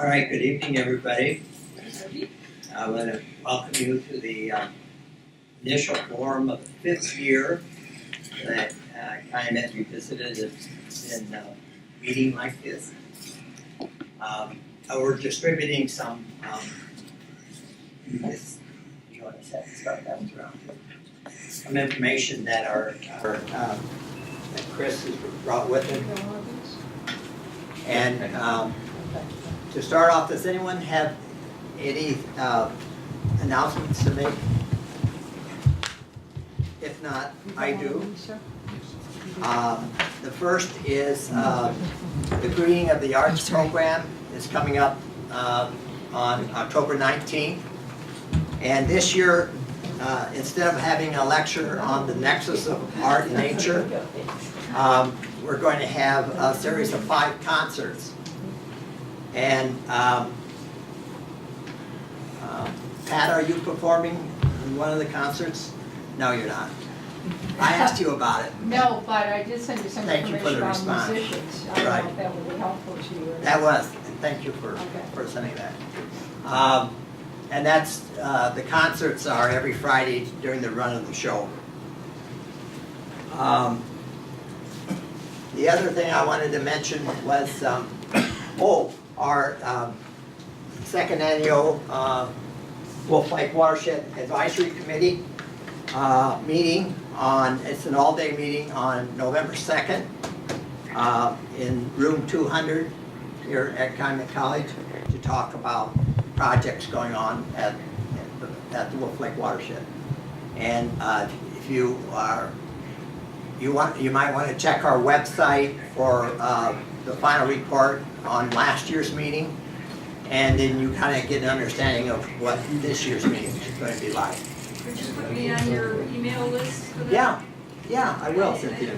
right, good evening, everybody. I want to welcome you to the initial forum of the 5th year that Calumet Revisited has been meeting like this. We're distributing some, you want to start that around here. Some information that that Kris has brought with him. And to start off, does anyone have any announcements to make? If not, I do. The first is the Greeting of the Arts program is coming up on October 19th. And this year, instead of having a lecture on the nexus of art and nature, we're going to have a series of 5 concerts. And Pat, are you performing in one of the concerts? No, you're not. I asked you about it. No, but I did send you some Thank you for the information on response. musicians. I don't know if that would be helpful to you. That was, and thank you for sending that. And that's, the concerts are every Friday during the run of the show. The other thing I wanted to mention was, our second annual Wolf Lake Watershed Advisory Committee meeting it's an all-day meeting on November 2nd in room 200 here at Calumet College to talk about projects going on at the Wolf Lake Watershed. And if you are, you might want to check our website for the final report on last year's meeting, and then you kind of get an understanding of what this year's meeting is going to be like. Could you put me on your email list for that? Yeah, I will, Cynthia.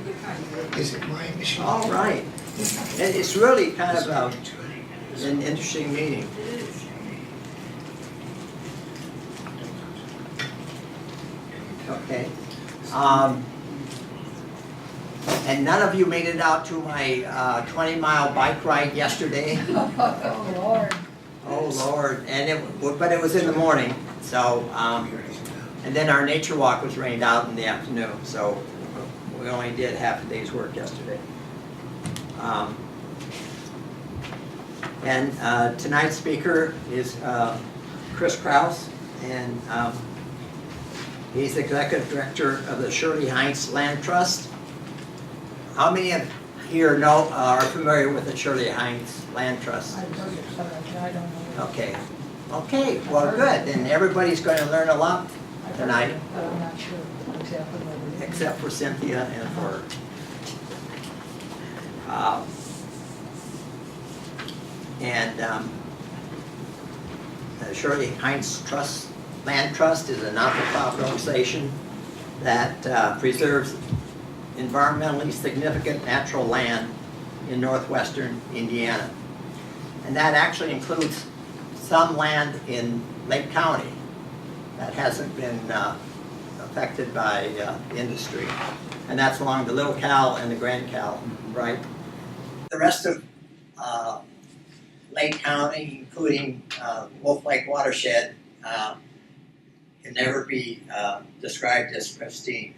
Is it my mission? All right. It's really kind of an interesting meeting. It is. Okay. And none of you made it out to my 20-mile bike ride yesterday. Oh, Lord. Oh, Lord. But it was in the morning, so, and then our nature walk was rained out in the afternoon, so we only did half a day's work yesterday. And tonight's speaker is Kris Krouse, and he's executive director of the Shirley Heinze Land Trust. How many of here are familiar with the Shirley Heinze Land Trust? I've heard it, but I don't know. Okay. Okay, well, good. Then everybody's going to learn a lot tonight, But I'm not sure exactly what it is. except for Cynthia and for the Shirley Heinze Land Trust is a not-for-profit organization that preserves environmentally significant natural land in northwestern Indiana. And that actually includes some land in Lake County that hasn't been affected by industry. And that's along the Little Cal and the Grand Cal, right? The rest of Lake County, including Wolf Lake Watershed, can never be described as pristine.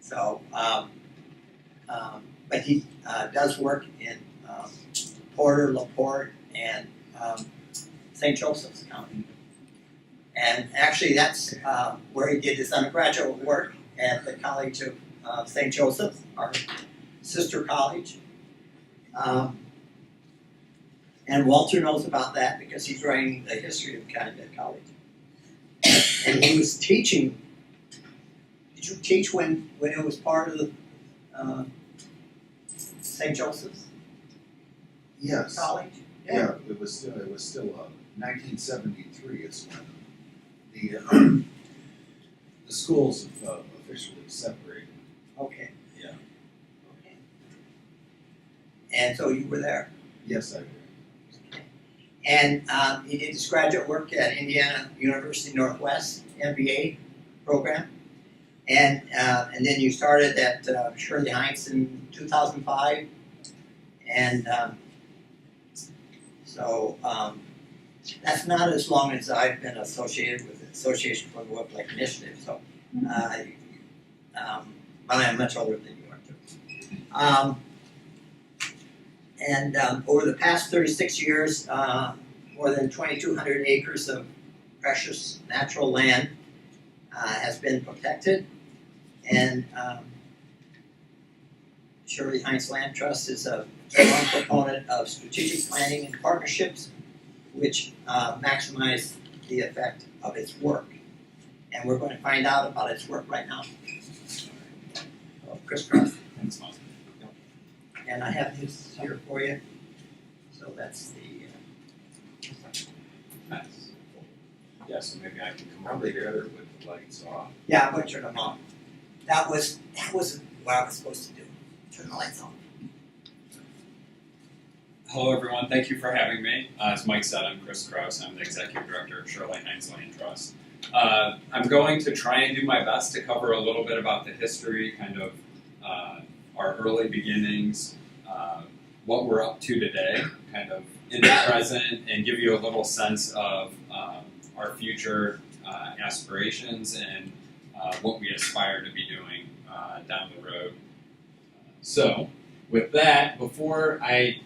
So, but he does work in Porter, LaPorte, and St. Joseph's County. And actually that's where he did his undergraduate work at the College of St. Joseph, our sister college. And Walter knows about that because he's writing the history of Calumet College. And he was teaching. Did you teach when it was part of the St. Joseph's? Yes. College? Yeah, it was still 1973 is when the schools have officially separated. Okay. Yeah. Okay. And so you were there. Yes, I did. And he did his graduate work at Indiana University Northwest MBA program. And then you started at Shirley Heinze in 2005. And So, that's not as long as I've been associated with the Association for the Wildlife Initiative, so, but I am much older than you are too. Over the past 36 years, more than 2,200 acres of precious natural land has been protected, and Shirley Heinz Land Trust is a strong proponent of strategic planning and partnerships which maximize the effect of its work. And we're going to find out about its work right now. So, Kris Krouse. Thanks, Mom. And I have this here for you. So that's the, Nice. Yeah, so maybe I can come over here with the lights off. yeah, I'm going to turn them on. That was what I was supposed to do. Turn the lights on. Hello, everyone. Thank you for having me. As Mike said, I'm Kris Krouse. I'm the Executive Director of Shirley Heinze Land Trust. I'm going to try and do my best to cover a little bit about the history, kind of our early beginnings, what we're up to today, kind of in the present, and give you a little sense of our future aspirations and what we aspire to be doing down the road. So, with that, before I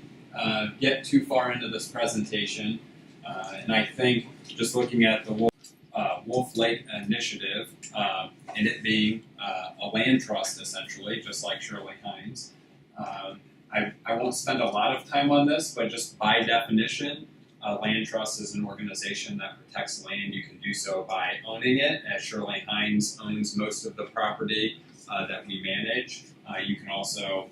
get too far into this presentation, and I think just looking at the Wolf Lake Initiative, and it being a land trust essentially, just like Shirley Heinz, I won't spend a lot of time on this, but just by definition, a land trust is an organization that protects land. You can do so by owning it, as Shirley Heinz owns most of the property that we manage. You can also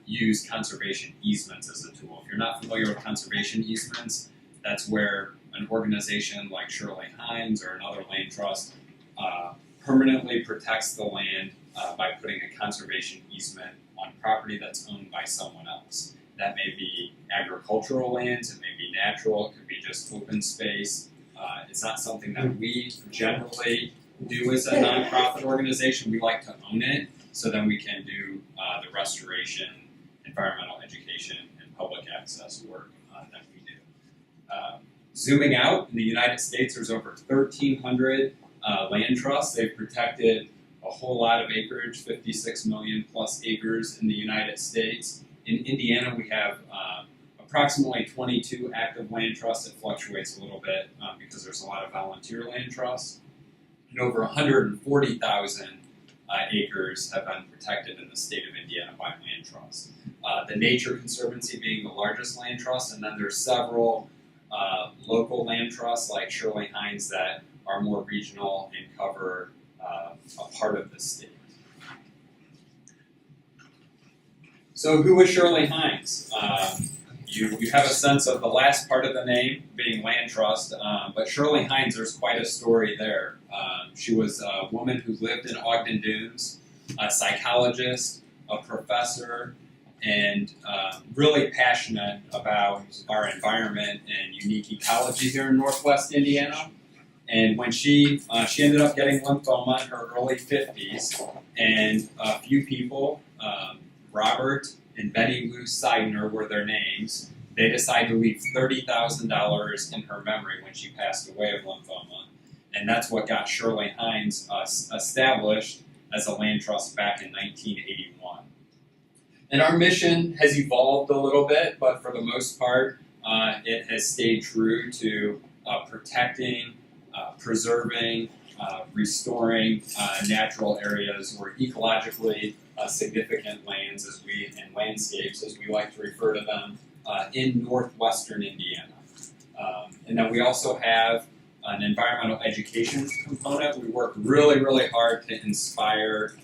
use conservation easements as a tool. If you're not familiar with conservation easements, that's where an organization like Shirley Heinz or another land trust permanently protects the land by putting a conservation easement on property that's owned by someone else. That may be agricultural lands, it may be natural, it could be just open space. It's not something that we generally do as a nonprofit organization. We like to own it, so then we can do the restoration, environmental education, and public access work that we do. Zooming out, in the United States, there's over 1,300 land trusts. They've protected a whole lot of acreage, 56 million plus acres in the United States. In Indiana, we have approximately 22 active land trusts. It fluctuates a little bit because there's a lot of volunteer land trusts. And over 140,000 acres have been protected in the state of Indiana by land trusts. The Nature Conservancy being the largest land trust, and then there's several local land trusts like Shirley Heinz that are more regional and cover a part of the state. So who is Shirley Heinz? You have a sense of the last part of the name being land trust, but Shirley Heinz, there's quite a story there. She was a woman who lived in Ogden Dunes, a psychologist, a professor, and really passionate about our environment and unique ecology here in Northwest Indiana. And when she ended up getting lymphoma in her early 50s, and a few people, Robert and Betty Lou Seidner were their names, they decided to leave $30,000 in her memory when she passed away of lymphoma. And that's what got Shirley Heinz established as a land trust back in 1981. And our mission has evolved a little bit, but for the most part, it has stayed true to protecting, preserving, restoring natural areas or ecologically significant lands and landscapes, as we like to refer to them, in northwestern Indiana. And then we also have an environmental education component. We work really, really hard to inspire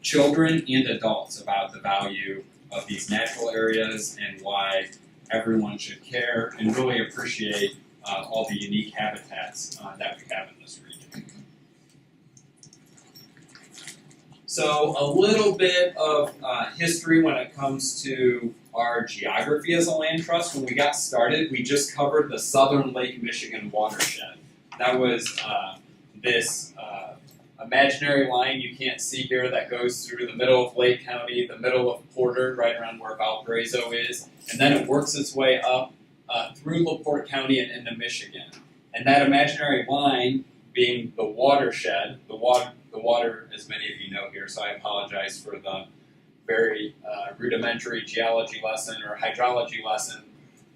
children and adults about the value of these natural areas and why everyone should care and really appreciate all the unique habitats that we have in this region. So a little bit of history when it comes to our geography as a land trust. When we got started, we just covered the southern Lake Michigan watershed. That was this imaginary line you can't see here that goes through the middle of Lake County, the middle of Porter, right around where Valparaiso is, and then it works its way up through LaPorte County and into Michigan. And that imaginary line being the watershed, the water, as many of you know here, so I apologize for the very rudimentary geology lesson or hydrology lesson.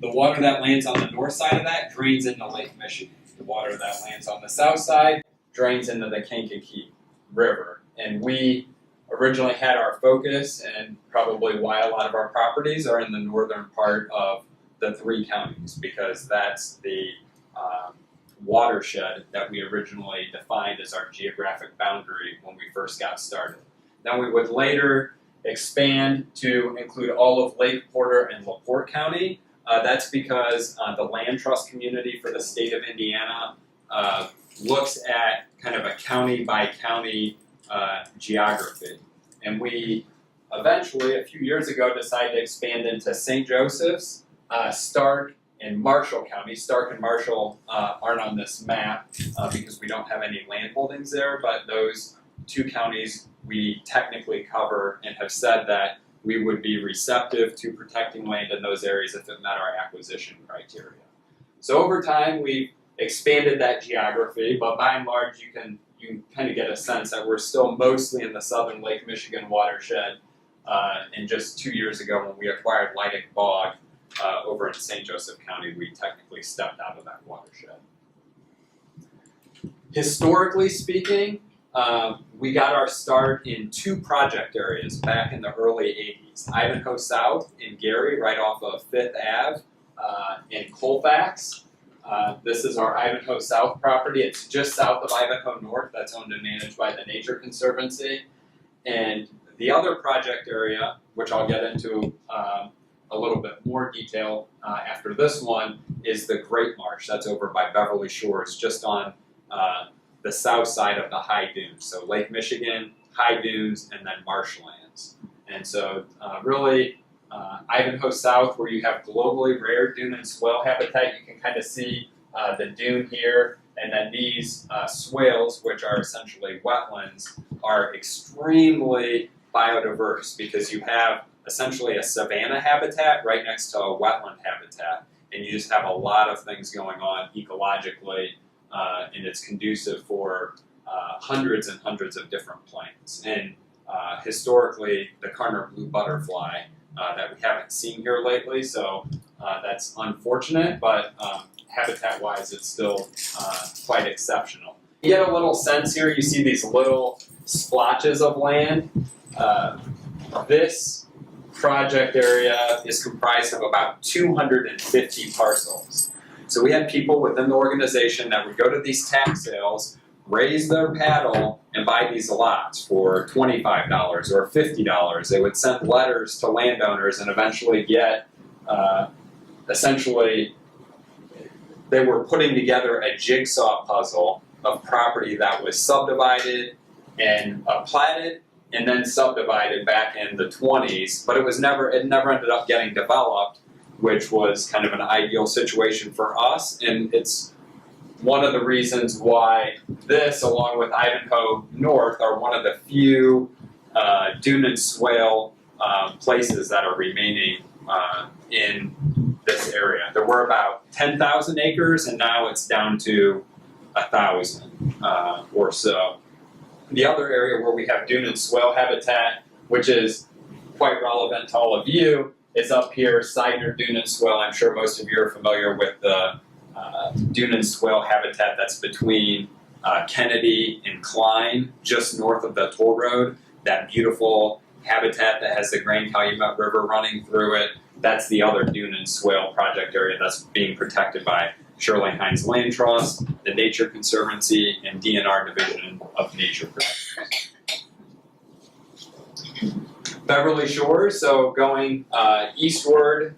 The water that lands on the north side of that drains into Lake Michigan. The water that lands on the south side drains into the Kankakee River. And we originally had our focus, and probably why a lot of our properties are in the northern part of the 3 counties, because that's the watershed that we originally defined as our geographic boundary when we first got started. Then we would later expand to include all of Lake Porter and LaPorte County. That's because the land trust community for the state of Indiana looks at kind of a county by county geography. And we eventually, a few years ago, decided to expand into St. Joseph's, Stark, and Marshall County. Stark and Marshall aren't on this map because we don't have any land holdings there, but those 2 counties we technically cover and have said that we would be receptive to protecting land in those areas if it met our acquisition criteria. So over time we've expanded that geography, but by and large you can kind of get a sense that we're still mostly in the southern Lake Michigan watershed. And just 2 years ago when we acquired Leidick Bog over in St. Joseph County, we technically stepped out of that watershed. Historically speaking, we got our start in 2 project areas back in the early 80s. Iveco South in Gary, right off of 5th Ave, in Colfax. This is our Iveco South property. It's just south of Iveco North. That's owned and managed by the Nature Conservancy. And the other project area, which I'll get into a little bit more detail after this one, is the Great Marsh. That's over by Beverly Shores, just on the south side of the high dunes. So Lake Michigan, high dunes, and then marshlands. And so really, Iveco South, where you have globally rare dune and swale habitat, you can kind of see the dune here, and then these swales, which are essentially wetlands, are extremely biodiverse because you have essentially a savanna habitat right next to a wetland habitat, and you just have a lot of things going on ecologically, and it's conducive for hundreds and hundreds of different plants. And historically, the Karner blue butterfly that we haven't seen here lately, so that's unfortunate, but habitat-wise, it's still quite exceptional. You get a little sense here, you see these little splotches of land. This project area is comprised of about 250 parcels. So we had people within the organization that would go to these tax sales, raise their paddle, and buy these lots for $25 or $50. They would send letters to landowners and eventually get, essentially, they were putting together a jigsaw puzzle of property that was subdivided and platted and then subdivided back in the 20s, but it never ended up getting developed, which was kind of an ideal situation for us, and it's one of the reasons why this, along with Iveco North, are one of the few dune and swale places that are remaining in this area. There were about 10,000 acres, and now it's down to 1,000 or so. The other area where we have dune and swale habitat, which is quite relevant to all of you, is up here, Seidner Dune and Swale. I'm sure most of you are familiar with the dune and swale habitat that's between Kennedy and Klein, just north of the toll road. That beautiful habitat that has the Grand Calumet River running through it. That's the other dune and swale project area that's being protected by Shirley Heinze Land Trust, the Nature Conservancy, and DNR Division of Nature Protection. Beverly Shores, so going eastward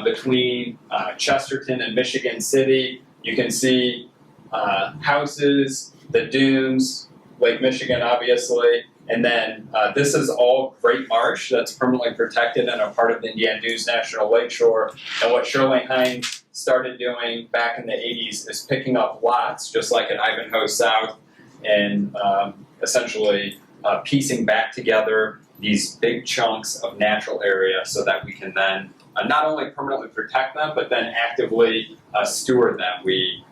between Chesterton and Michigan City, you can see houses, the dunes, Lake Michigan obviously, and then this is all Great Marsh that's permanently protected and a part of the Indiana Dunes National Lakeshore. And what Shirley Heinze started doing back in the 80s is picking up lots, just like at Iveco South, and essentially piecing back together these big chunks of natural area so that we can then not only permanently protect them, but then actively steward them. We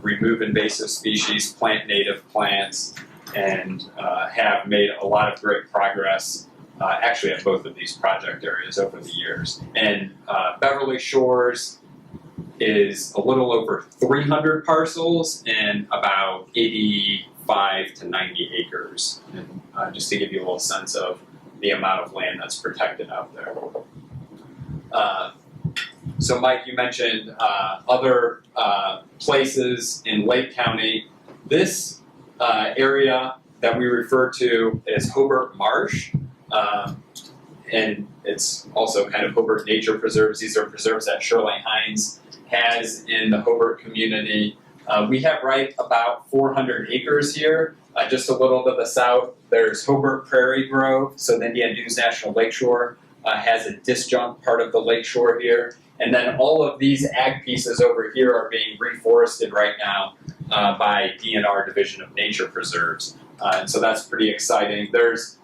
remove invasive species, plant native plants, and have made a lot of great progress actually at both of these project areas over the years. And Beverly Shores is a little over 300 parcels and about 85 to 90 acres. And just to give you a little sense of the amount of land that's protected out there. So Mike, you mentioned other places in Lake County. This area that we refer to as Hoover Marsh, and it's also kind of Hobart Nature Preserves. These are preserves that Shirley Heinze has in the Hobart community. We have right about 400 acres here. Just a little to the south, there's Hobart Prairie Grove, so the Indiana Dunes National Lakeshore has a disjunct part of the lakeshore here. And then all of these ag pieces over here are being reforested right now by DNR, Division of Nature Preserves. And so that's pretty exciting. There's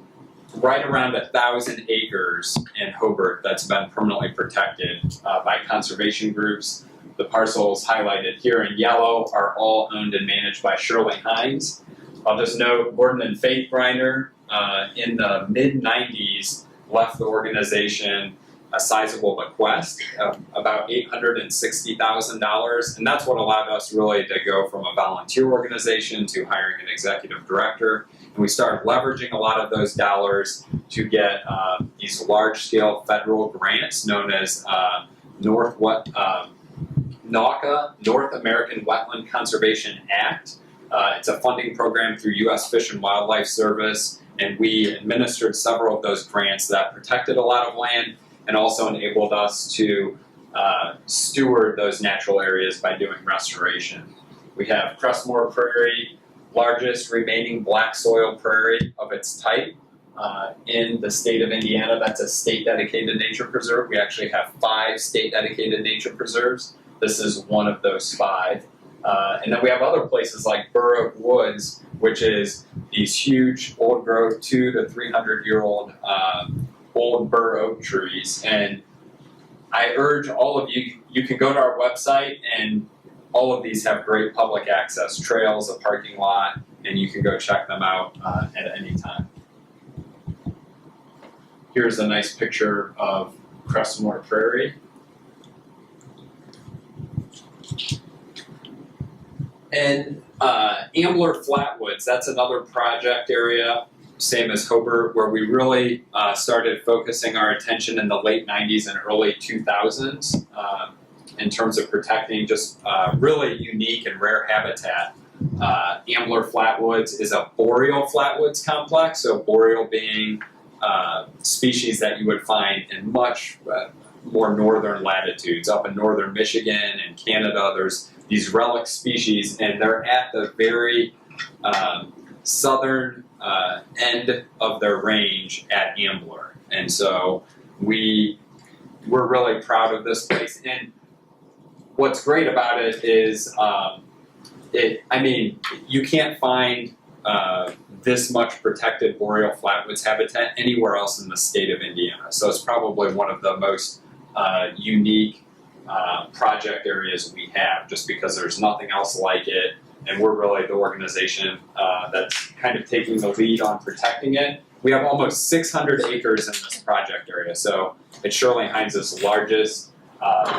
right around 1,000 acres in Hobart that's been permanently protected by conservation groups. The parcels highlighted here in yellow are all owned and managed by Shirley Heinze. I'll just note Gordon and Faith Griner in the mid-90s left the organization a sizable bequest of about $860,000, and that's what allowed us really to go from a volunteer organization to hiring an executive director. And we started leveraging a lot of those dollars to get these large-scale federal grants known as NAWCA, North American Wetland Conservation Act. It's a funding program through U.S. Fish and Wildlife Service, and we administered several of those grants that protected a lot of land and also enabled us to steward those natural areas by doing restoration. We have Crestmore Prairie, largest remaining black soil prairie of its type in the state of Indiana. That's a state-dedicated nature preserve. We actually have 5 state-dedicated nature preserves. This is one of those 5. And then we have other places like Bur Oak Woods, which is these huge old growth 200 to 300-year-old old bur oak trees. And I urge all of you, you can go to our website, and all of these have great public access, trails, a parking lot, and you can go check them out at any time. Here's a nice picture of Crestmore Prairie. And Antler Flatwoods, that's another project area, same as Hobart, where we really started focusing our attention in the late 90s and early 2000s in terms of protecting just really unique and rare habitat. Antler Flatwoods is a boreal flatwoods complex, so boreal being species that you would find in much more northern latitudes. Up in northern Michigan and Canada, there's these relic species, and they're at the very southern end of their range at Antler. And so we're really proud of this place. And what's great about it is, you can't find this much protected boreal flatwoods habitat anywhere else in the state of Indiana. So it's probably one of the most unique project areas we have, just because there's nothing else like it, and we're really the organization that's kind of taking the lead on protecting it. We have almost 600 acres in this project area, so it's Shirley Heinze's largest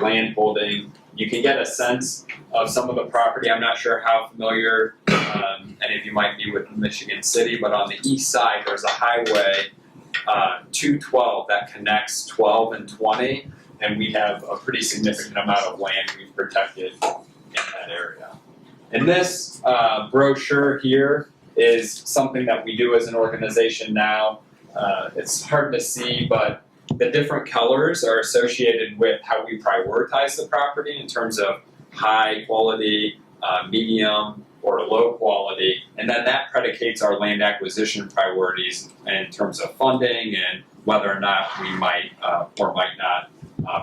land holding. You can get a sense of some of the property. I'm not sure how familiar any of you might be with Michigan City, but on the east side there's a highway 212 that connects 12 and 20. And we have a pretty significant amount of land we've protected in that area. And this brochure here is something that we do as an organization now. It's hard to see, but the different colors are associated with how we prioritize the property in terms of high quality, medium, or low quality. And then that predicates our land acquisition priorities in terms of funding and whether or not we might or might not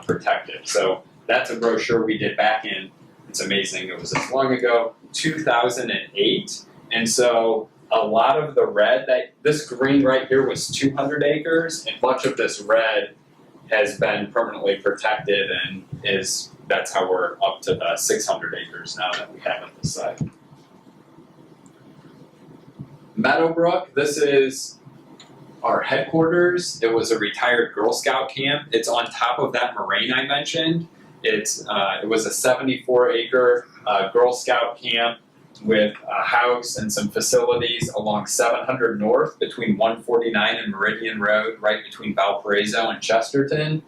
protect it. So that's a brochure we did back in, it's amazing, it was as long ago, 2008. And so a lot of the red, this green right here was 200 acres, and much of this red has been permanently protected and that's how we're up to the 600 acres now that we have at the site. Meadowbrook, this is our headquarters. It was a retired Girl Scout camp. It's on top of that moraine I mentioned. It was a 74-acre Girl Scout camp with a house and some facilities along 700 North between 149 and Meridian Road, right between Valparaiso and Chesterton.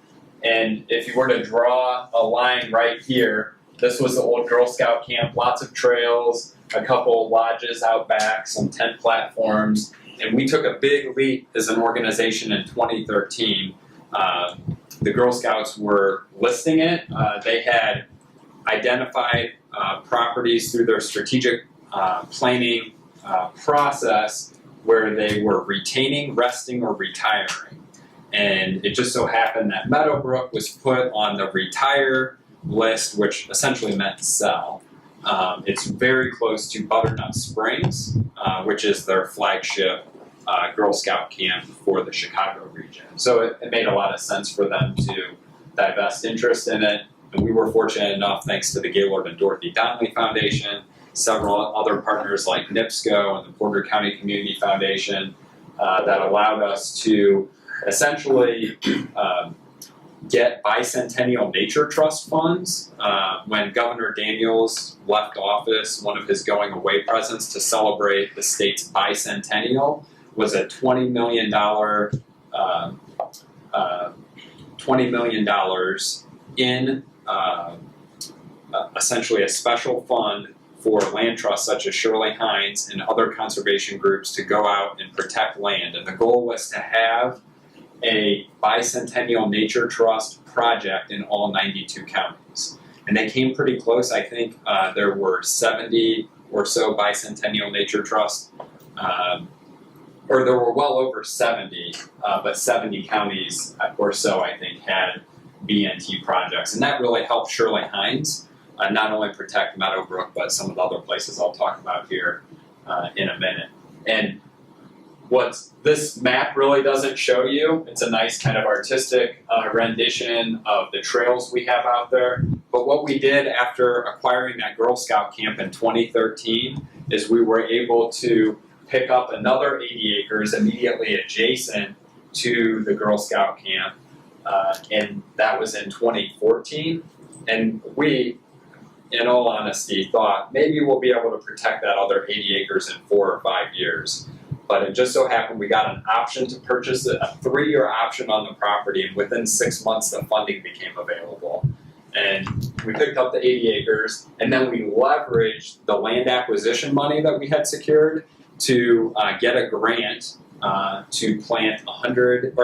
And if you were to draw a line right here, this was the old Girl Scout camp, lots of trails, a couple lodges out back, some tent platforms, and we took a big leap as an organization in 2013. The Girl Scouts were listing it. They had identified properties through their strategic planning process where they were retaining, resting, or retiring. And it just so happened that Meadowbrook was put on the retire list, which essentially meant sell. It's very close to Butternut Springs, which is their flagship Girl Scout camp for the Chicago region. So it made a lot of sense for them to divest interest in it. And we were fortunate enough, thanks to the Gaylord and Dorothy Donnelly Foundation, several other partners like NIPSCO and the Porter County Community Foundation, that allowed us to essentially get bicentennial nature trust funds. When Governor Daniels left office, one of his going away presents to celebrate the state's bicentennial was a $20 million in essentially a special fund for land trusts such as Shirley Heinze and other conservation groups to go out and protect land. And the goal was to have a bicentennial nature trust project in all 92 counties. And they came pretty close. I think there were 70 or so bicentennial nature trusts, or there were well over 70, but 70 counties or so I think had BNT projects. And that really helped Shirley Heinz not only protect Meadowbrook, but some of the other places I'll talk about here in a minute. And what this map really doesn't show you, it's a nice kind of artistic rendition of the trails we have out there. But what we did after acquiring that Girl Scout camp in 2013 is we were able to pick up another 80 acres immediately adjacent to the Girl Scout camp, and that was in 2014. And we, in all honesty, thought maybe we'll be able to protect that other 80 acres in 4 or 5 years. But it just so happened we got an option to purchase it, a 3-year option on the property, and within 6 months the funding became available. And we picked up the 80 acres, and then we leveraged the land acquisition money that we had secured to get a grant to plant it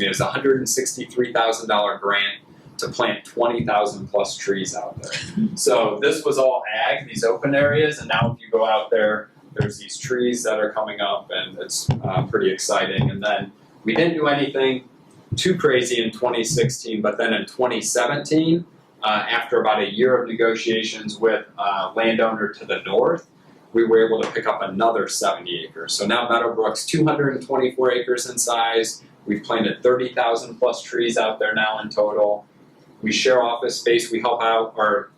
was a $163,000 grant to plant 20,000 plus trees out there. So this was all ag, these open areas, and now if you go out there, there's these trees that are coming up, and it's pretty exciting. And then we didn't do anything too crazy in 2016, but then in 2017, after about a year of negotiations with a landowner to the north, we were able to pick up another 70 acres. So now Meadowbrook's 224 acres in size. We've planted 30,000 plus trees out there now in total. We share office space. We help out, or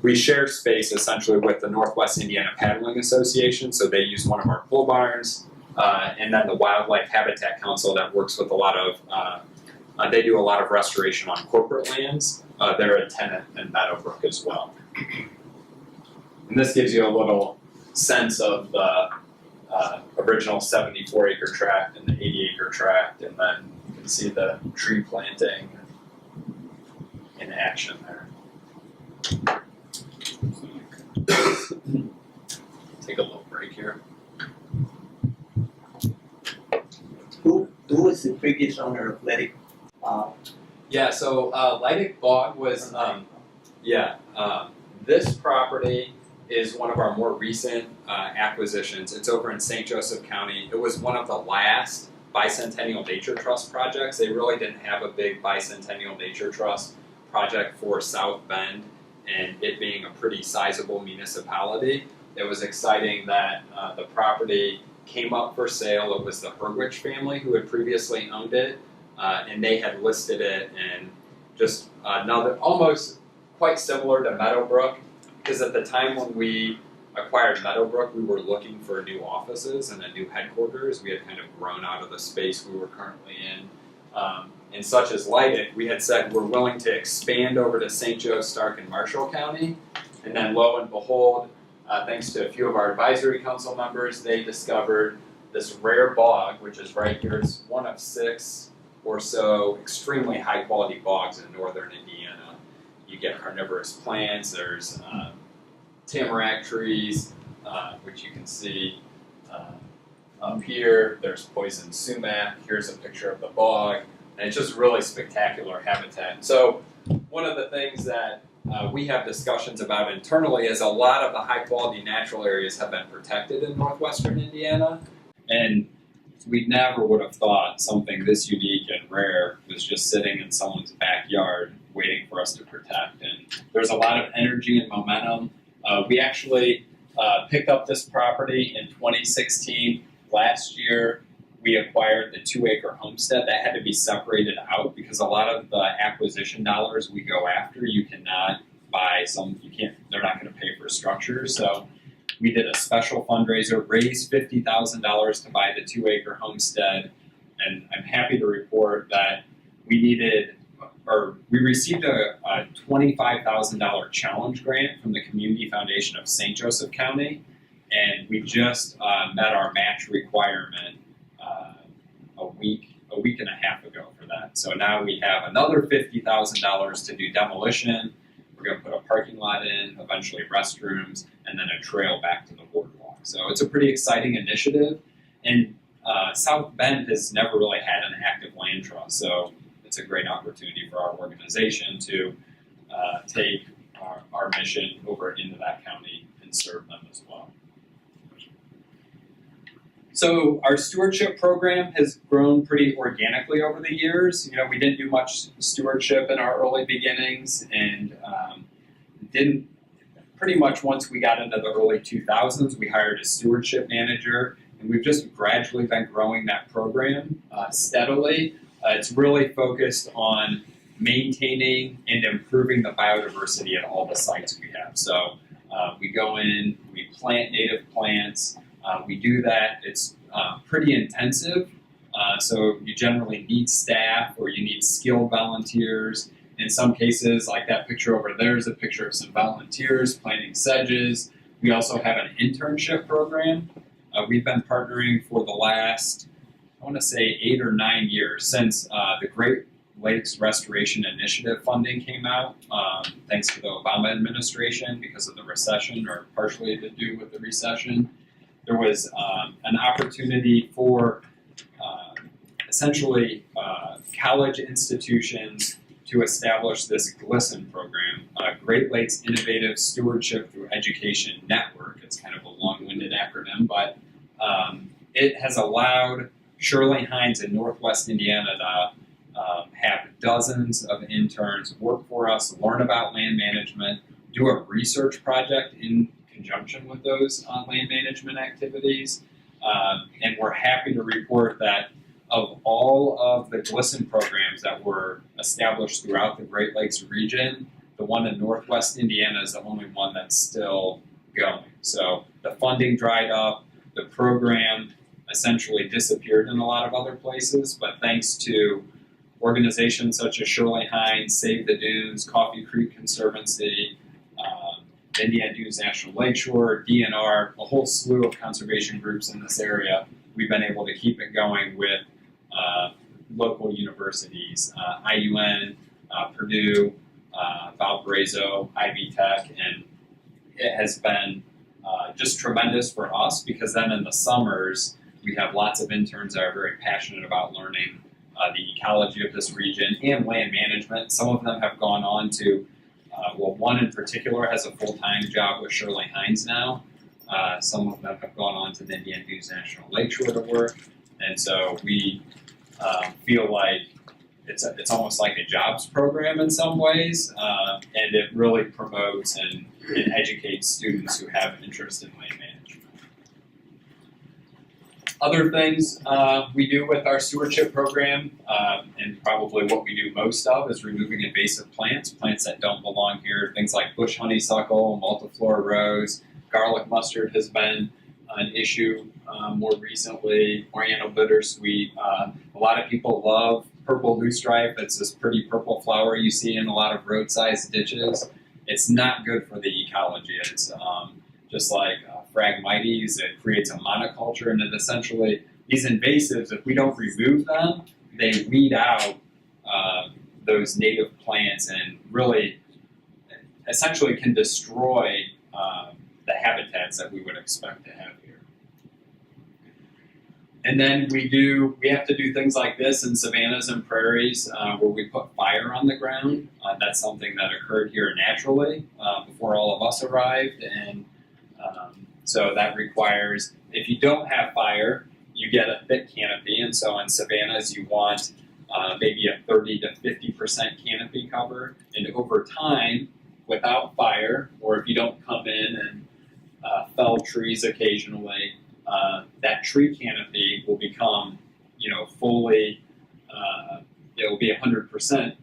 we share space essentially with the Northwest Indiana Paddling Association. So they use one of our pole barns, and then the Wildlife Habitat Council that works with a lot of, they do a lot of restoration on corporate lands. They're a tenant in Meadowbrook as well. And this gives you a little sense of the original 74-acre tract and the 80-acre tract, and then you can see the tree planting in action there. Take a little break here. Who is the previous owner of Lydic? Yeah, so Lydic Bog was, this property is one of our more recent acquisitions. It's over in St. Joseph County. It was one of the last bicentennial nature trust projects. They really didn't have a big bicentennial nature trust project for South Bend, and it being a pretty sizable municipality. It was exciting that the property came up for sale. It was the Hurwich family who had previously owned it. and they had listed it in just another, almost quite similar to Meadowbrook, because at the time when we acquired Meadowbrook, we were looking for new offices and a new headquarters. We had kind of grown out of the space we were currently in. And such as Leidig, we had said we're willing to expand over to St. Joe, Stark, and Marshall County. And then lo and behold, thanks to a few of our advisory council members, they discovered this rare bog, which is right here. It's one of 6 or so extremely high quality bogs in northern Indiana. You get carnivorous plants, there's tamarack trees, which you can see up here. There's poison sumac. Here's a picture of the bog. And it's just really spectacular habitat. So one of the things that we have discussions about internally is a lot of the high quality natural areas have been protected in northwestern Indiana. And we never would have thought something this unique and rare was just sitting in someone's backyard waiting for us to protect. And there's a lot of energy and momentum. We actually picked up this property in 2016. Last year, we acquired the 2-acre homestead. That had to be separated out because a lot of the acquisition dollars we go after, you cannot buy they're not going to pay for structures. So we did a special fundraiser, raised $50,000 to buy the 2-acre homestead. And I'm happy to report that we received a $25,000 challenge grant from the Community Foundation of St. Joseph County. And we just met our match requirement a week and a half ago for that. So now we have another $50,000 to do demolition. We're going to put a parking lot in, eventually restrooms, and then a trail back to the boardwalk. So it's a pretty exciting initiative. And South Bend has never really had an active land trust. So it's a great opportunity for our organization to take our mission over into that county and serve them as well. So our stewardship program has grown pretty organically over the years. You know, we didn't do much stewardship in our early beginnings, and didn't pretty much once we got into the early 2000s, we hired a stewardship manager, and we've just gradually been growing that program steadily. It's really focused on maintaining and improving the biodiversity at all the sites we have. So we go in, we plant native plants. We do that. It's pretty intensive. So you generally need staff or you need skilled volunteers. In some cases, like that picture over there is a picture of some volunteers planting sedges. We also have an internship program. We've been partnering for the last, I want to say 8 or 9 years since the Great Lakes Restoration Initiative funding came out, thanks to the Obama administration because of the recession, or partially to do with the recession. There was an opportunity for essentially college institutions to establish this GLISTEN program, Great Lakes Innovative Stewardship Through Education Network. It's kind of a long-winded acronym, but it has allowed Shirley Heinze in Northwest Indiana to have dozens of interns work for us, learn about land management, do a research project in conjunction with those land management activities. And we're happy to report that of all of the GLISTEN programs that were established throughout the Great Lakes region, the one in Northwest Indiana is the only one that's still going. So the funding dried up, the program essentially disappeared in a lot of other places, but thanks to organizations such as Shirley Heinz, Save the Dunes, Coffee Creek Conservancy, Indiana Dunes National Lakeshore, DNR, a whole slew of conservation groups in this area, we've been able to keep it going with local universities, IUN, Purdue, Valparaiso, Ivy Tech, and it has been just tremendous for us because then in the summers we have lots of interns that are very passionate about learning the ecology of this region and land management. Some of them have gone on to, one in particular has a full-time job with Shirley Heinz now. Some of them have gone on to the Indiana Dunes National Lakeshore to work, and so we feel like it's almost like a jobs program in some ways, and it really promotes and educates students who have an interest in land management. Other things we do with our stewardship program, and probably what we do most of, is removing invasive plants, plants that don't belong here. Things like bush honeysuckle, multiflora rose, garlic mustard has been an issue more recently. Oriental bittersweet. A lot of people love purple loosestrife. It's this pretty purple flower you see in a lot of roadside ditches. It's not good for the ecology. It's just like Phragmites, it creates a monoculture, and it essentially, these invasives, if we don't remove them, they weed out those native plants and really essentially can destroy the habitats that we would expect to have here. And then we have to do things like this in savannas and prairies where we put fire on the ground. That's something that occurred here naturally before all of us arrived, and so that requires, if you don't have fire, you get a thick canopy, and so in savannas you want maybe a 30 to 50% canopy cover, and over time, without fire, or if you don't come in and fell trees occasionally, that tree canopy will become, fully, it will be 100%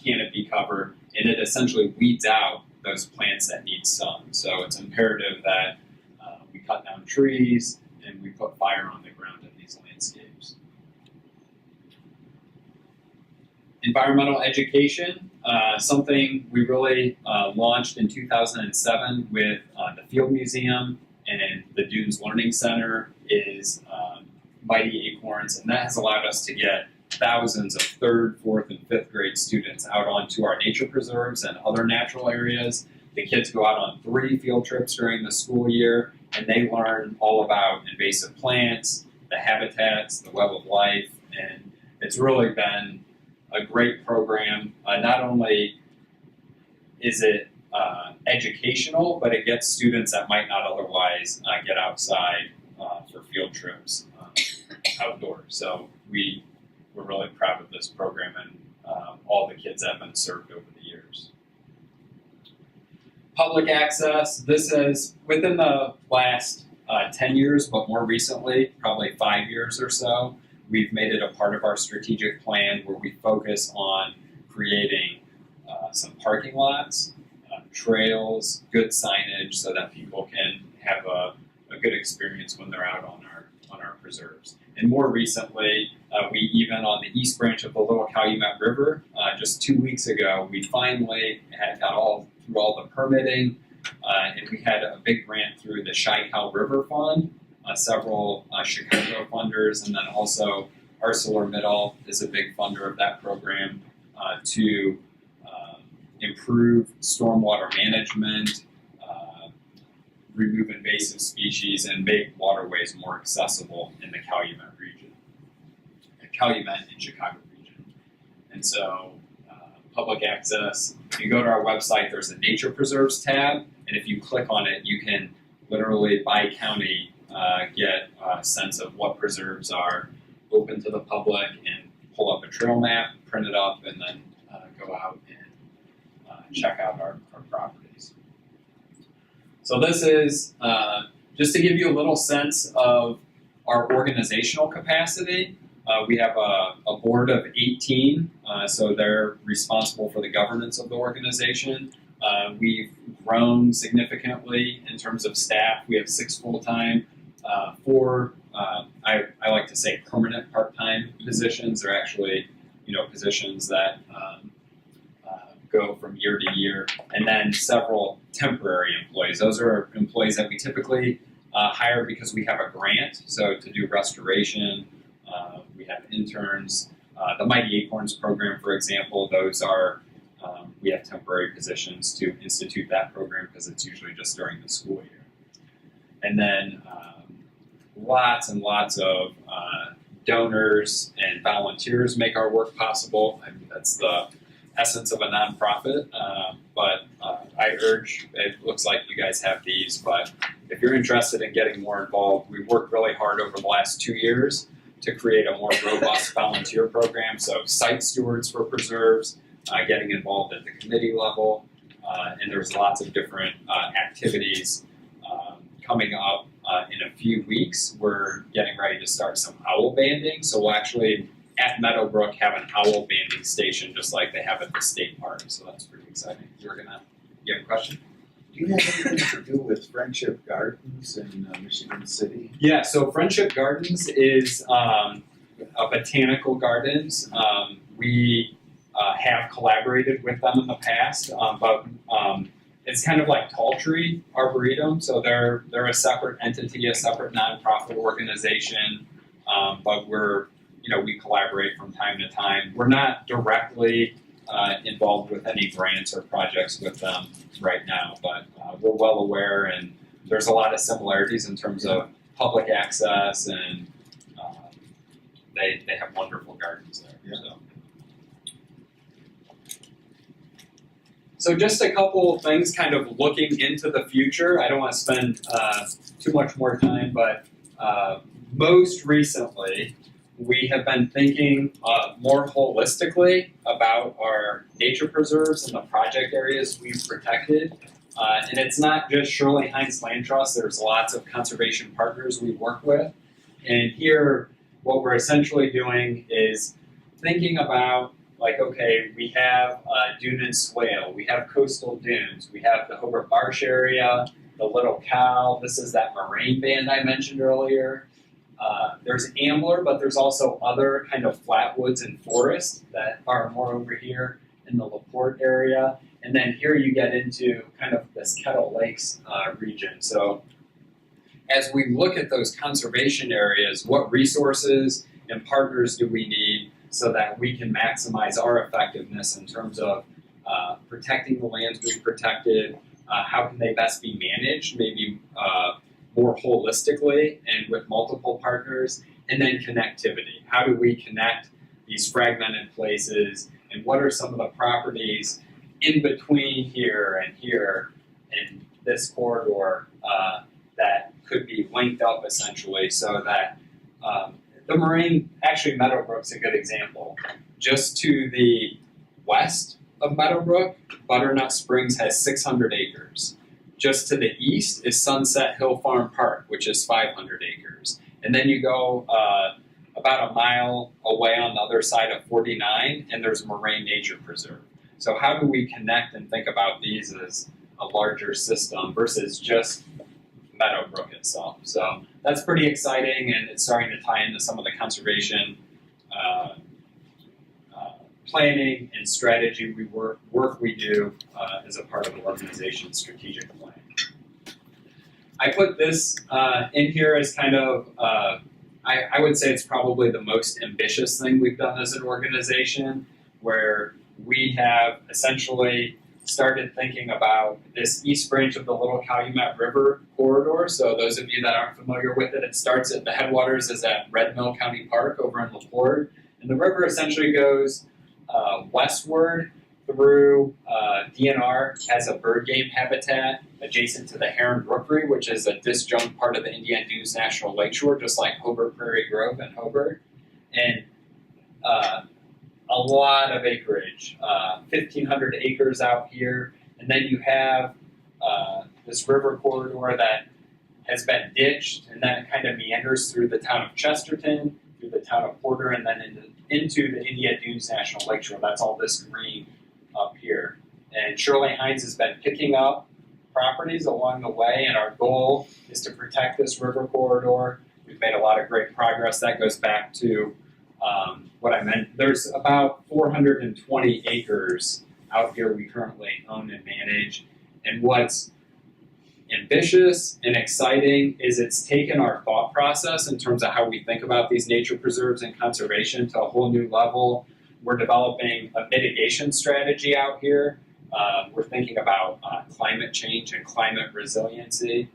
canopy cover, and it essentially weeds out those plants that need sun. So it's imperative that we cut down trees and we put fire on the ground in these landscapes. Environmental education, something we really launched in 2007 with the Field Museum and the Dunes Learning Center is Mighty Acorns, and that has allowed us to get thousands of 3rd, 4th, and 5th grade students out onto our nature preserves and other natural areas. The kids go out on 3 field trips during the school year, and they learn all about invasive plants, the habitats, the web of life, and it's really been a great program. Not only is it educational, but it gets students that might not otherwise get outside for field trips outdoors. So we're really proud of this program and all the kids that have been served over the years. Public access, this is within the last 10 years, but more recently, probably 5 years or so, we've made it a part of our strategic plan where we focus on creating some parking lots, trails, good signage so that people can have a good experience when they're out on our preserves. And more recently, we even on the east branch of the Little Calumet River, just 2 weeks ago, we finally had got through all the permitting, and we had a big grant through the Chi-Cal River Fund, several Chicago funders, and then also ArcelorMittal is a big funder of that program to improve stormwater management, remove invasive species, and make waterways more accessible in the Calumet region, Calumet and Chicago region. And so public access, if you go to our website, there's a nature preserves tab, and if you click on it, you can literally by county get a sense of what preserves are open to the public and pull up a trail map, print it up, and then go out and check out our properties. So this is just to give you a little sense of our organizational capacity. We have a board of 18, so they're responsible for the governance of the organization. We've grown significantly in terms of staff. We have 6 full-time, 4, I like to say permanent part-time positions. They're actually, positions that go from year to year, and then several temporary employees. Those are employees that we typically hire because we have a grant, so to do restoration. We have interns. The Mighty Acorns program, for example, those are, we have temporary positions to institute that program because it's usually just during the school year. And then lots and lots of donors and volunteers make our work possible. I mean, that's the essence of a nonprofit, but I urge, it looks like you guys have these, but if you're interested in getting more involved, we've worked really hard over the last 2 years to create a more robust volunteer program. So site stewards for preserves, getting involved at the committee level, and there's lots of different activities coming up in a few weeks, we're getting ready to start some owl banding. So we'll actually, at Meadowbrook, have an owl banding station just like they have at the state park. So that's pretty exciting. You have a question? Do you have anything to do with Friendship Gardens in Michigan City? Yeah, so Friendship Gardens is a botanical gardens. We have collaborated with them in the past, but it's kind of like Tall Tree Arboretum, so they're a separate entity, a separate nonprofit organization, but we collaborate from time to time. We're not directly involved with any grants or projects with them right now, but we're well aware, and there's a lot of similarities in terms of public access, and they have wonderful gardens there. Yeah. So just a couple of things kind of looking into the future. I don't want to spend too much more time, but most recently, we have been thinking more holistically about our nature preserves and the project areas we've protected. And it's not just Shirley Heinz Land Trust, there's lots of conservation partners we work with. And here, what we're essentially doing is thinking about, like, okay, we have dune and swale, we have coastal dunes, we have the Hoover Marsh area, the Little Cow, this is that moraine band I mentioned earlier. There's Antler, but there's also other kind of flatwoods and forests that are more over here in the LaPorte area. And then here you get into kind of this Kettle Lakes region. So as we look at those conservation areas, what resources and partners do we need so that we can maximize our effectiveness in terms of protecting the lands we've protected? How can they best be managed, maybe more holistically and with multiple partners? And then connectivity. How do we connect these fragmented places, and what are some of the properties in between here and this corridor that could be linked up essentially, so that the moraine, actually Meadowbrook's a good example. Just to the west of Meadowbrook, Butternut Springs has 600 acres. Just to the east is Sunset Hill Farm Park, which is 500 acres. And then you go about a mile away on the other side of 49, and there's a Moraine Nature Preserve. So how do we connect and think about these as a larger system versus just Meadowbrook itself? So that's pretty exciting, and it's starting to tie into some of the conservation planning and strategy work we do as a part of the organization's strategic plan. I put this in here as kind of, I would say it's probably the most ambitious thing we've done as an organization, where we have essentially started thinking about this east branch of the Little Calumet River corridor. So those of you that aren't familiar with it, it starts at the headwaters is at Red Mill County Park over in LaPorte. And the river essentially goes westward through DNR, has a bird game habitat adjacent to the Heron Rookery, which is a disjunct part of the Indiana Dunes National Lakeshore, just like Hobart Prairie Grove and Hobart. And a lot of acreage, 1,500 acres out here. And then you have this river corridor that has been ditched, and then it kind of meanders through the town of Chesterton, through the town of Porter, and then into the Indiana Dunes National Lakeshore. That's all this green up here. And Shirley Heinz has been picking up properties along the way, and our goal is to protect this river corridor. We've made a lot of great progress. That goes back to what I meant. There's about 420 acres out here we currently own and manage. And what's ambitious and exciting is it's taken our thought process in terms of how we think about these nature preserves and conservation to a whole new level. We're developing a mitigation strategy out here. We're thinking about climate change and climate resiliency,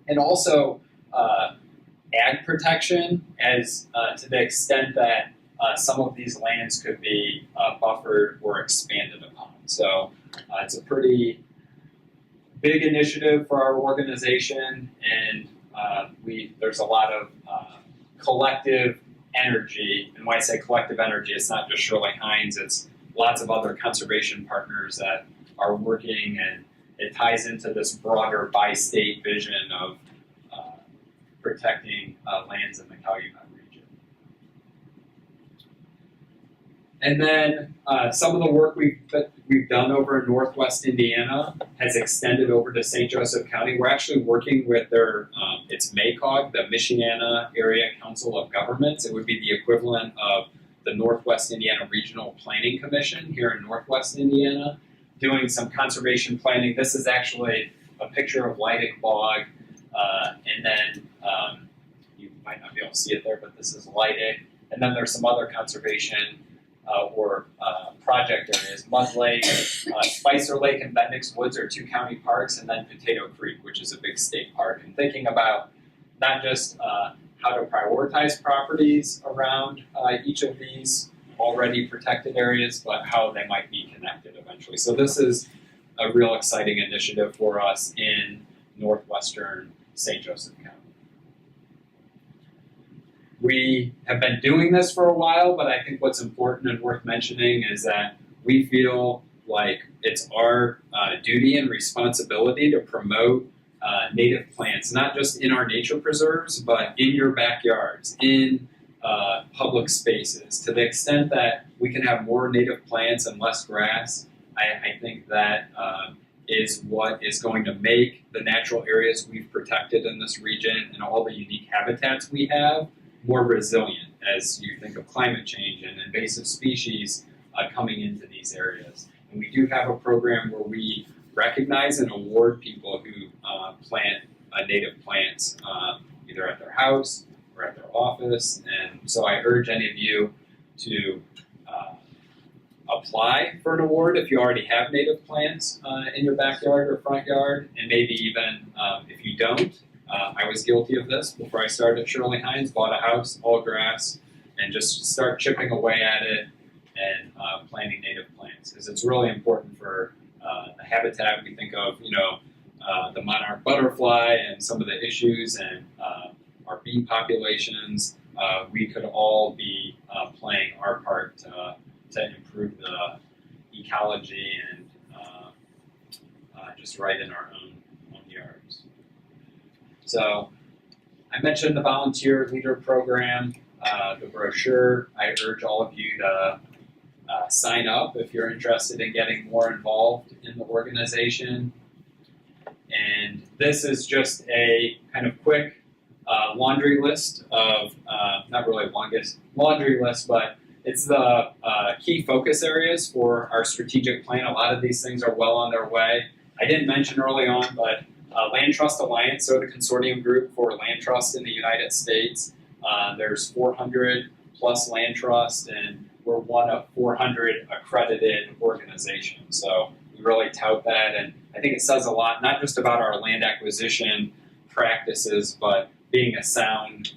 and also ag protection as to the extent that some of these lands could be buffered or expanded upon. So it's a pretty big initiative for our organization, and there's a lot of collective energy. And when I say collective energy, it's not just Shirley Heinz, it's lots of other conservation partners that are working, and it ties into this broader bi-state vision of protecting lands in the Calumet region. And then some of the work we've done over in Northwest Indiana has extended over to St. Joseph County. We're actually working with their, it's MACOG, the Michiana Area Council of Governments. It would be the equivalent of the Northwest Indiana Regional Planning Commission here in Northwest Indiana, doing some conservation planning. This is actually a picture of Leidig Bog, and then you might not be able to see it there, but this is Leidig. And then there's some other conservation or project areas. Mud Lake, Spicer Lake, and Bendix Woods are 2 county parks, and then Potato Creek, which is a big state park. And thinking about not just how to prioritize properties around each of these already protected areas, but how they might be connected eventually. So this is a real exciting initiative for us in northwestern St. Joseph County. We have been doing this for a while, but I think what's important and worth mentioning is that we feel like it's our duty and responsibility to promote native plants, not just in our nature preserves, but in your backyards, in public spaces. To the extent that we can have more native plants and less grass, I think that is what is going to make the natural areas we've protected in this region and all the unique habitats we have more resilient as you think of climate change and invasive species coming into these areas. And we do have a program where we recognize and award people who plant native plants either at their house or at their office. And so I urge any of you to apply for an award if you already have native plants in your backyard or front yard, and maybe even if you don't. I was guilty of this before I started at Shirley Heinz, bought a house, all grass, and just start chipping away at it and planting native plants, because it's really important for the habitat. We think of, the monarch butterfly and some of the issues and our bee populations. We could all be playing our part to improve the ecology and just right in our own yards. So I mentioned the volunteer leader program, the brochure. I urge all of you to sign up if you're interested in getting more involved in the organization. And this is just a kind of quick laundry list of, not really longest laundry list, but it's the key focus areas for our strategic plan. A lot of these things are well on their way. I didn't mention early on, but Land Trust Alliance, so the consortium group for land trust in the United States. There's 400 plus land trusts, and we're one of 400 accredited organizations. So we really tout that, and I think it says a lot, not just about our land acquisition practices, but being a sound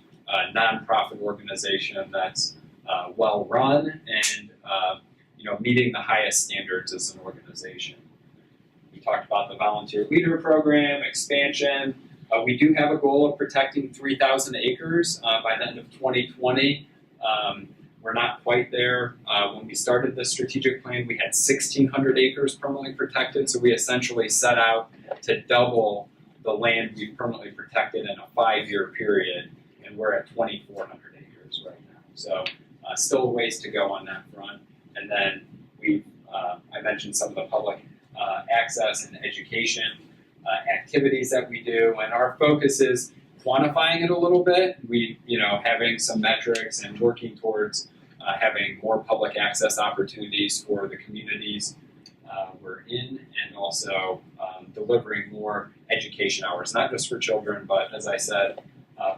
nonprofit organization that's well run and meeting the highest standards as an organization. We talked about the volunteer leader program, expansion. We do have a goal of protecting 3,000 acres by the end of 2020. We're not quite there. When we started this strategic plan, we had 1,600 acres permanently protected, so we essentially set out to double the land we've permanently protected in a 5-year period, and we're at 2,400 acres right now. So still a ways to go on that front. And then I mentioned some of the public access and education activities that we do, and our focus is quantifying it a little bit. We, having some metrics and working towards having more public access opportunities for the communities we're in, and also delivering more education hours, not just for children, but as I said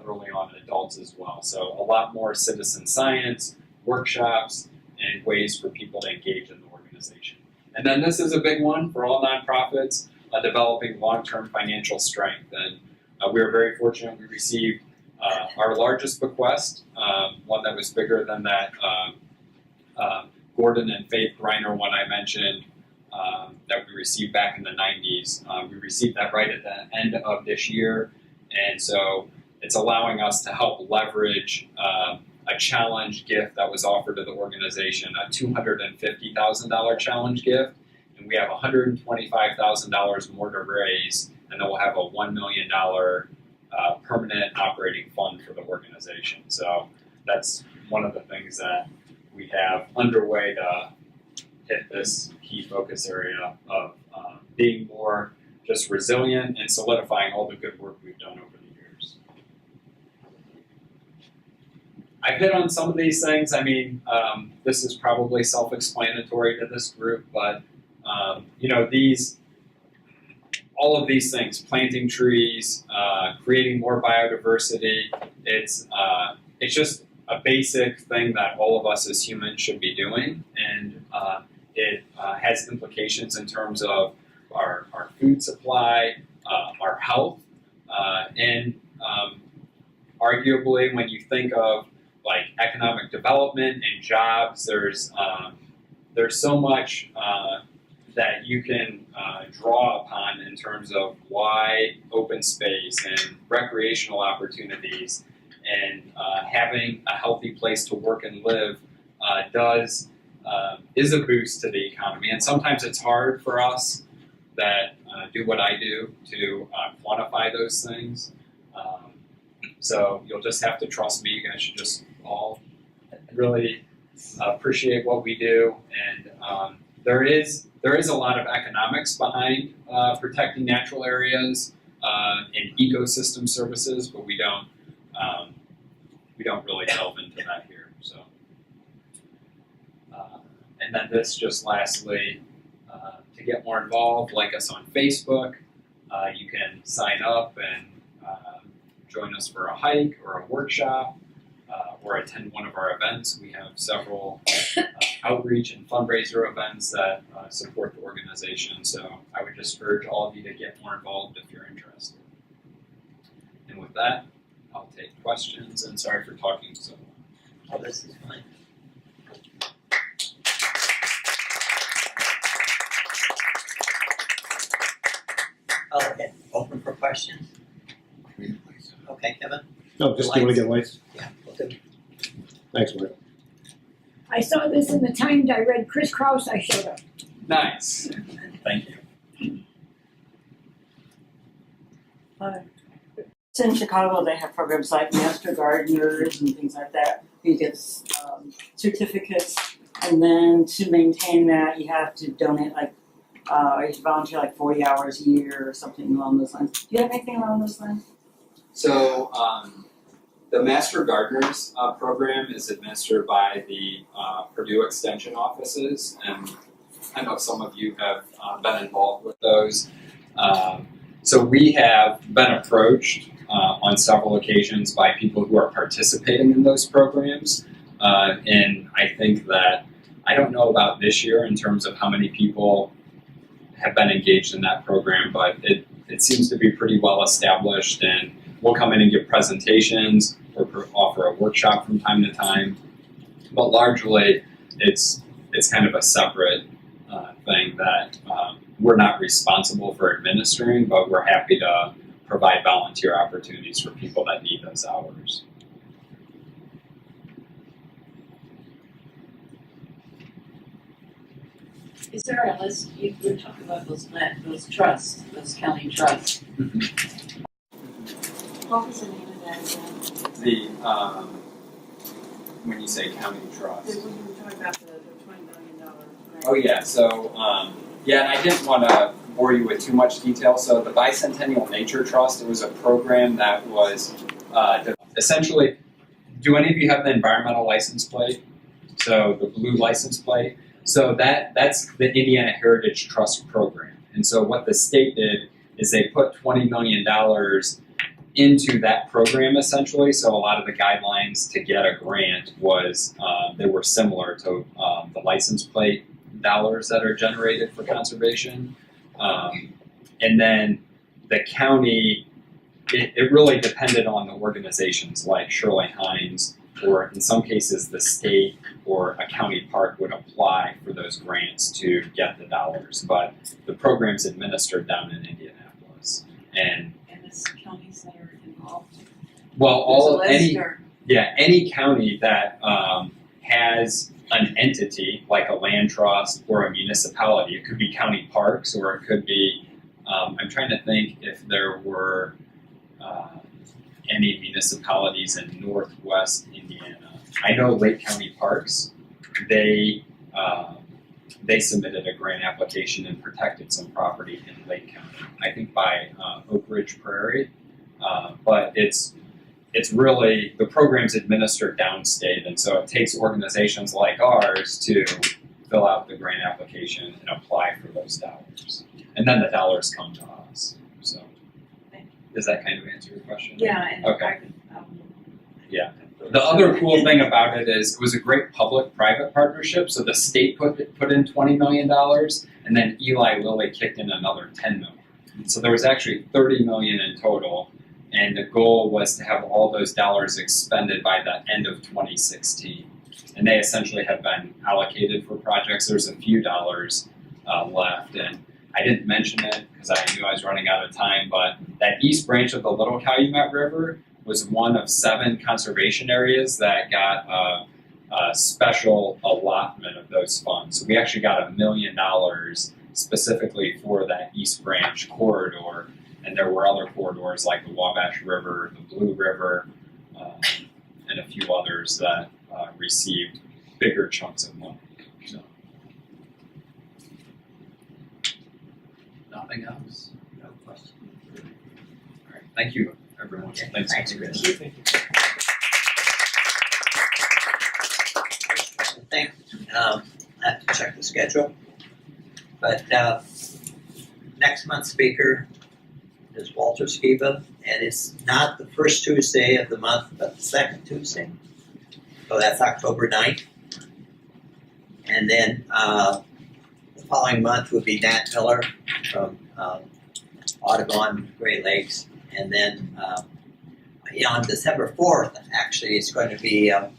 early on, adults as well. So a lot more citizen science, workshops, and ways for people to engage in the organization. And then this is a big one for all nonprofits, developing long-term financial strength. And we were very fortunate. We received our largest bequest, one that was bigger than that Gordon and Faith Greiner one I mentioned that we received back in the 90s. We received that right at the end of this year. And so it's allowing us to help leverage a challenge gift that was offered to the organization, a $250,000 challenge gift. And we have $125,000 more to raise, and then we'll have a $1 million permanent operating fund for the organization. So that's one of the things that we have underway to hit this key focus area of being more just resilient and solidifying all the good work we've done over the years. I've hit on some of these things. I mean, this is probably self-explanatory to this group, but you know, all of these things, planting trees, creating more biodiversity, it's just a basic thing that all of us as humans should be doing, and it has implications in terms of our food supply, our health, and arguably when you think of like economic development and jobs, there's so much that you can draw upon in terms of wide open space and recreational opportunities, and having a healthy place to work and live is a boost to the economy. And sometimes it's hard for us that do what I do to quantify those things. So you'll just have to trust me. You guys should just all really appreciate what we do. And there is a lot of economics behind protecting natural areas and ecosystem services, but we don't really delve into that here. So, and then this just lastly, to get more involved, like us on Facebook. You can sign up and join us for a hike or a workshop, or attend one of our events. We have several outreach and fundraiser events that support the organization. So I would just urge all of you to get more involved if you're interested. And with that, I'll take questions, and sorry for talking so long. Oh, this is fine. Oh, okay, open for questions? Okay, Kevin? No, just do you want to get lights? Yeah, we'll do. Thanks, Mike. I saw this in the Times, I read Kris Krouse, I showed up. Nice. Thank you. In Chicago, they have programs like Master Gardeners and things like that. You get certificates, and then to maintain that, you have to donate you have to volunteer like 40 hours a year or something along those lines. Do you have anything along those lines? So the Master Gardeners program is administered by the Purdue Extension offices, and I know some of you have been involved with those. So we have been approached on several occasions by people who are participating in those programs, and I think that, I don't know about this year in terms of how many people have been engaged in that program, but it seems to be pretty well established, and we'll come in and give presentations or offer a workshop from time to time, but largely it's kind of a separate thing that we're not responsible for administering, but we're happy to provide volunteer opportunities for people that need those hours. Is there a list, you were talking about those trusts, those county trusts. What was the name of that again? The, when you say county trust. When you were talking about the $20 million grant. Oh yeah, so, yeah, and I didn't want to bore you with too much detail. So the Bicentennial Nature Trust, it was a program that was essentially, do any of you have the environmental license plate? So the blue license plate? So that's the Indiana Heritage Trust program. And so what the state did is they put $20 million into that program essentially. So a lot of the guidelines to get a grant was, they were similar to the license plate dollars that are generated for conservation. And then the county, it really depended on the organizations like Shirley Heinze, or in some cases the state or a county park would apply for those grants to get the dollars. But the program's administered down in Indianapolis. And the counties that are involved? well, There's a list any county that has an entity like a land trust or a municipality. It could be county parks, or it could be, I'm trying to think if there were any municipalities in northwest Indiana. I know Lake County Parks, they submitted a grant application and protected some property in Lake County, I think by Oak Ridge Prairie, but it's really, the program's administered downstate, and so it takes organizations like ours to fill out the grant application and apply for those dollars. And then the dollars come to us, so. Does that kind of answer your question? Yeah, and Okay. Yeah. The other cool thing about it is it was a great public-private partnership, so the state put in $20 million, and then Eli Lilly kicked in another $10 million. So there was actually $30 million in total, and the goal was to have all those dollars expended by the end of 2016. And they essentially have been allocated for projects. There's a few dollars left, and I didn't mention it because I knew I was running out of time, but that east branch of the Little Calumet River was one of 7 conservation areas that got a special allotment of those funds. So we actually got $1 million specifically for that East Branch corridor, and there were other corridors like the Wabash River, the Blue River, and a few others that received bigger chunks of money. So. Nothing else? No question. All right, thank you, everyone. Okay, Thanks. thanks, Chris. I think, I have to check the schedule, but next month's speaker is Walter Skiba, and it's not the first Tuesday of the month, but the second Tuesday. So that's October 9th. And then the following month would be Nat Miller from Audubon, Great Lakes. And then on December 4th, actually, it's going to be, I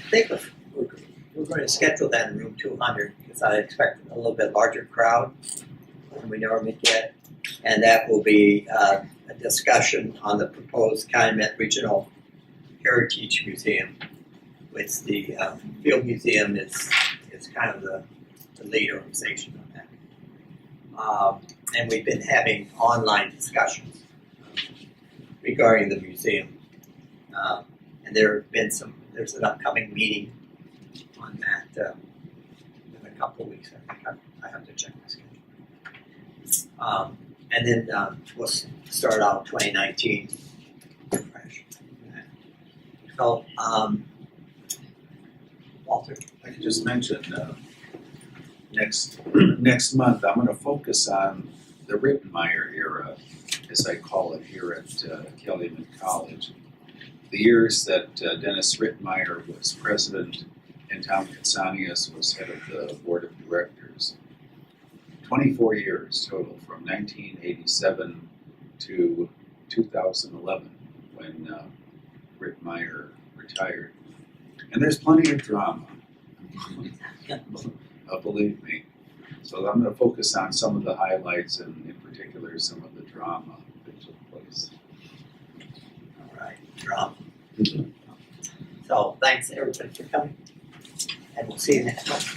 think we're going to schedule that in room 200 because I expect a little bit larger crowd than we normally get. And that will be a discussion on the proposed Calumet Regional Heritage Museum, which the Field Museum is kind of the lead organization on that. And we've been having online discussions regarding the museum. And there's an upcoming meeting on that in a couple of weeks. I think I have to check my schedule. And then we'll start out 2019 fresh. So, Walter. I can just mention, next month, I'm gonna focus on the Rittenmeyer era, as I call it here at Calumet College. The years that Dennis Rittenmeyer was president and Tom Katsanias was head of the board of directors. 24 years total, from 1987 to 2011, when Rittenmeyer retired. And there's plenty of drama, believe me. So I'm going to focus on some of the highlights and in particular some of the drama that took place. All right, drama. So thanks everybody for coming, and we'll see you next month.